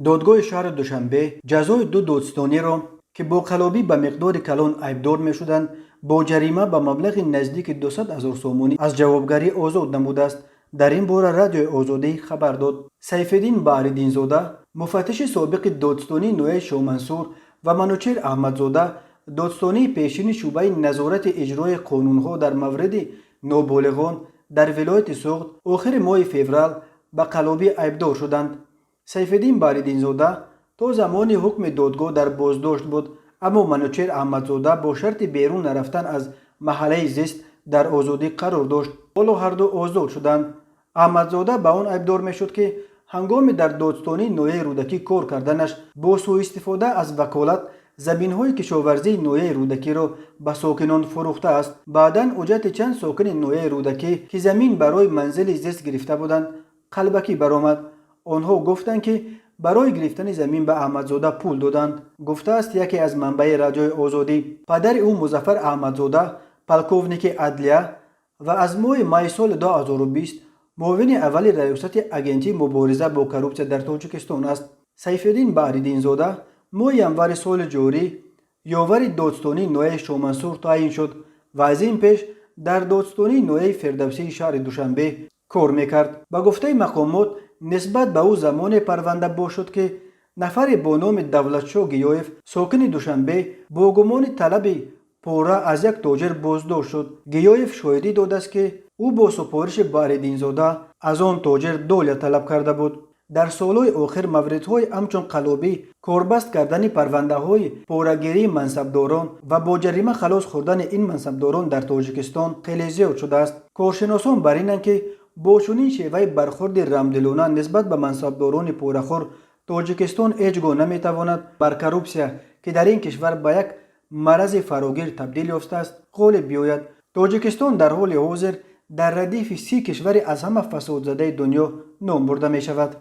دادگاه شهر دوشنبه جزای دو دادستانی را که با قلابی به مقدار کلان عیبدار می شدند با جریمه به مبلغ نزدیک 200,000 سومونی از جوابگری آزاد نموده است. در این باره رادیو آزادی خبر داد. سیفالدین بحرالدین زاده مفتش سابق دادستانی نوید شامنصور و منوچهر احمدزاده دادستانی پیشین شعبه نظارت اجرای قانونها در مورد نابالغان در ولایت سوخت آخر ماه فوریه به قلابی عیبدار شدند. سیفالدین بحرالدین زاده تا زمان حکم دادگاه در بازداشت بود، اما منوچهر احمدزاده با شرط بیرون نرفتن از محله زیست در آزادی قرار داشت. حالا هر دو آزاد شدند. احمدزاده به آن عیبدار میشد که هنگام در دادستانی نوحه رودکی کار کردنش با سوء استفاده از وکالت زمین‌های کشاورزی نوحه رودکی را به ساکنان فروخته است. بعداً حجت چند ساکن نوحه رودکی که زمین برای منزل زیست گرفته بودند قلبکی برآمد. آنها گفتند که برای گرفتن زمین به احمدزاده پول دادند. گفته است یکی از منبع رادیوی آزادی. پدر او مظفر احمدزاده پلکوونیک عدلیه و از ماه می سال 2020 معاون اول ریاست اگنتی مبارزه با کروپسیا در تاجیکستان است. سیفالدین بحرالدین زاده ماه ینور سال جاری یاور دادستانی نوید شامنصور تعیین شد و از این پیش در دادستانی نوید فردوسی شهر دوشنبه کار میکرد. با گفته مقامات نسبت به او زمان پرونده باشد که نفر با نام دولتشاه گیایف ساکن دوشنبه با گمان طلب پوره از یک تاجر بازداشت شد. گیایف شاهدی داده است که او با سفارش بحرالدین زاده از آن تاجر دولت طلب کرده بود. در سالهای آخر موردهای همچون قلابی، کاربست کردن پرونده های پوره‌گیری منصبداران و با جریمه خلاص خوردن این منصبداران در تاجیکستان خیلی زیاد شده است. کارشناسان بر اینند که با چنین شیوه برخورد رمدلانه نسبت به منصبداران پوره‌خور تاجیکستان هیچگاه نمیتواند بر کروپسیا که در این کشور به یک مرض فراگیر تبدیل یافته است غالب بیاید. تاجیکستان در حال حاضر در ردیف 30 کشور از همه فساد زده دنیا نام برده می شود.